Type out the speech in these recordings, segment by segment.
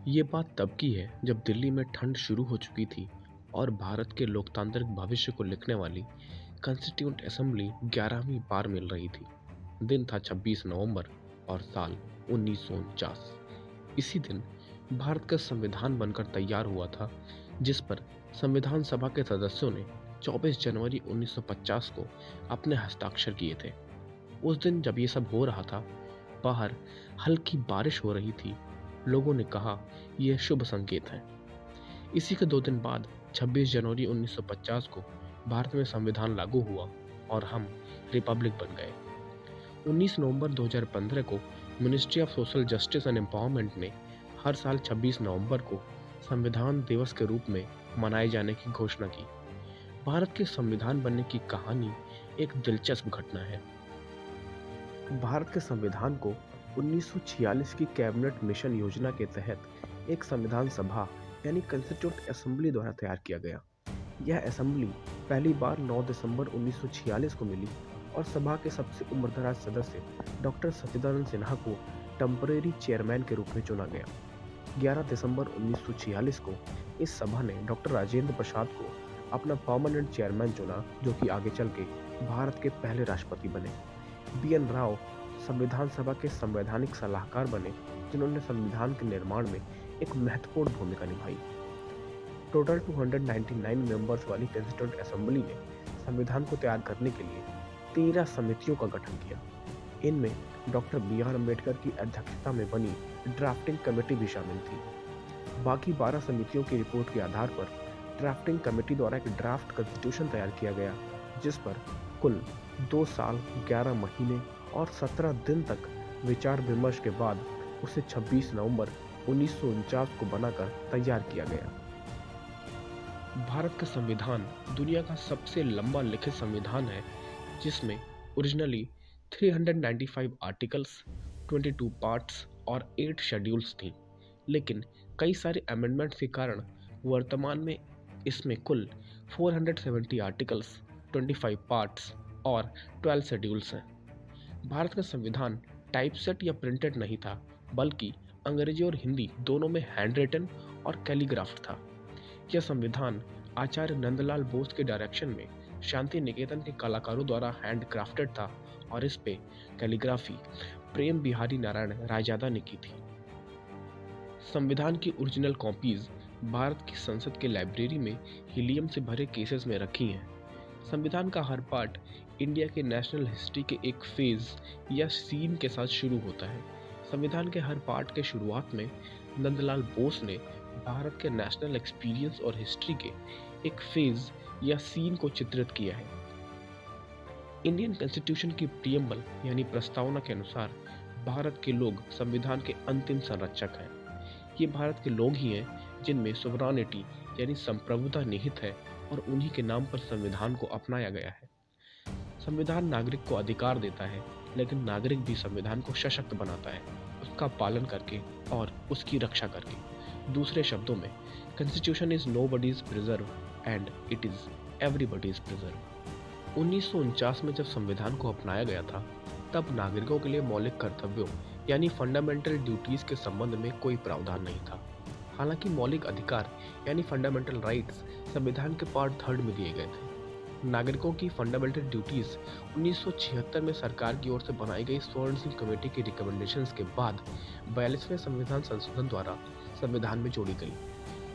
ये बात तब की है जब दिल्ली में ठंड शुरू हो चुकी थी और भारत के लोकतांत्रिक भविष्य को लिखने वाली कॉन्स्टिट्यूंट असेंबली 11वीं बार मिल रही थी। दिन था 26 नवंबर और साल 1949। इसी दिन भारत का संविधान बनकर तैयार हुआ था, जिस पर संविधान सभा के सदस्यों ने 24 जनवरी 1950 को अपने हस्ताक्षर किए थे। उस दिन जब ये सब हो रहा था, बाहर हल्की बारिश हो रही थी। लोगों ने कहा यह शुभ संकेत है। इसी के 2 दिन बाद 26 जनवरी 1950 को भारत में संविधान लागू हुआ और हम रिपब्लिक बन गए। 19 नवंबर 2015 को ministry of social justice and empowerment ने हर साल 26 नवंबर को संविधान दिवस के रूप में मनाए जाने की घोषणा की। भारत के संविधान बनने की कहानी एक दिलचस्प घटना है। भारत के संविधान को 1946 की कैबिनेट मिशन योजना के तहत एक संविधान सभा यानी कॉन्स्टिट्यूंट असेंबली द्वारा तैयार किया गया। यह असेंबली पहली बार 9 दिसंबर 1946 को मिली और सभा के सबसे उम्रदराज सदस्य डॉक्टर सच्चिदानंद सिन्हा को टेम्परेरी चेयरमैन के रूप में चुना गया। 11 दिसंबर 1946 को इस सभा ने डॉक्टर राजेंद्र प्रसाद को अपना परमानेंट चेयरमैन चुना, जो कि आगे चल के भारत के पहले राष्ट्रपति बने। BN राव संविधान सभा के संवैधानिक सलाहकार बने, जिन्होंने संविधान के निर्माण में एक महत्वपूर्ण भूमिका निभाई। टोटल 299 मेंबर्स वाली कॉन्स्टिट्यूंट असेंबली ने संविधान को तैयार करने के लिए 13 समितियों का गठन किया। इनमें डॉक्टर BR अम्बेडकर की अध्यक्षता में बनी ड्राफ्टिंग कमेटी भी शामिल थी। बाकी 12 समितियों की रिपोर्ट के आधार पर ड्राफ्टिंग कमेटी द्वारा एक ड्राफ्ट कॉन्स्टिट्यूशन तैयार किया गया, जिस पर कुल 2 साल 11 महीने और 17 दिन तक विचार विमर्श के बाद उसे 26 नवंबर 1949 को बनाकर तैयार किया गया। भारत का संविधान दुनिया का सबसे लंबा लिखित संविधान है, जिसमें ओरिजिनली 395 आर्टिकल्स, 22 पार्ट्स और 8 शेड्यूल्स थी। लेकिन कई सारे अमेंडमेंट्स के कारण वर्तमान में इसमें कुल 470 आर्टिकल्स, 25 पार्ट्स और 12 शेड्यूल्स हैं। भारत का संविधान टाइपसेट या प्रिंटेड नहीं था, बल्कि अंग्रेजी और हिंदी दोनों में हैंड रिटन और कैलीग्राफ्ट था। यह संविधान आचार्य नंदलाल बोस के डायरेक्शन में शांति निकेतन के कलाकारों द्वारा हैंड क्राफ्टेड था और इस पे कैलीग्राफी प्रेम बिहारी नारायण रायजादा ने की थी। संविधान की ओरिजिनल कॉपीज भारत की संसद के लाइब्रेरी में हीलियम से भरे केसेस में रखी हैं। संविधान का हर पार्ट इंडिया के नेशनल हिस्ट्री के एक फेज या सीन के साथ शुरू होता है। संविधान के हर पार्ट के शुरुआत में नंदलाल बोस ने भारत के नेशनल एक्सपीरियंस और हिस्ट्री के एक फेज या सीन को चित्रित किया है। इंडियन कॉन्स्टिट्यूशन की प्रीएम्बल यानी प्रस्तावना के अनुसार भारत के लोग संविधान के अंतिम संरक्षक हैं। ये भारत के लोग ही हैं जिनमें सोवरेनिटी यानी संप्रभुता निहित है और उन्हीं के नाम पर संविधान को अपनाया गया है। संविधान नागरिक को अधिकार देता है, लेकिन नागरिक भी संविधान को सशक्त बनाता है, उसका पालन करके और उसकी रक्षा करके। दूसरे शब्दों में, constitution is nobody's preserve and it is everybody's preserve. 1949 में जब संविधान को अपनाया गया था, तब नागरिकों के लिए मौलिक कर्तव्यों यानी फंडामेंटल ड्यूटीज के संबंध में कोई प्रावधान नहीं था। हालांकि मौलिक अधिकार यानी फंडामेंटल राइट्स संविधान के पार्ट 3 में दिए गए थे। नागरिकों की फंडामेंटल ड्यूटीज 1976 में सरकार की ओर से बनाई गई स्वर्ण सिंह कमेटी की रिकमेंडेशंस के बाद 42वें संविधान संशोधन द्वारा संविधान में जोड़ी गई।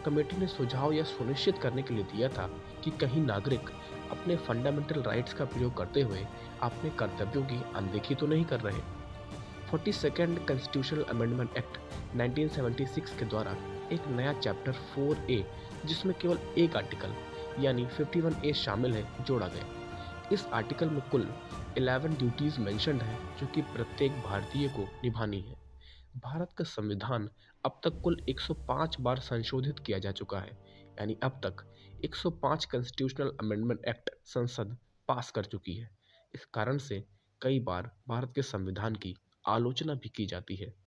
कमेटी ने सुझाव यह सुनिश्चित करने के लिए दिया था कि कहीं नागरिक अपने फंडामेंटल राइट्स का प्रयोग करते हुए अपने कर्तव्यों की अनदेखी तो नहीं कर रहे। 42nd कॉन्स्टिट्यूशनल अमेंडमेंट एक्ट 1976 के द्वारा एक नया चैप्टर 4A, जिसमें केवल एक आर्टिकल यानी 51A शामिल है, जोड़ा गया। इस आर्टिकल में कुल 11 ड्यूटीज मेंशन्ड हैं, जो कि प्रत्येक भारतीय को निभानी है। भारत का संविधान अब तक कुल 105 बार संशोधित किया जा चुका है, यानी अब तक 105 कॉन्स्टिट्यूशनल अमेंडमेंट एक्ट संसद पास कर चुकी है। इस कारण से कई बार भारत के संविधान की आलोचना भी की जाती है।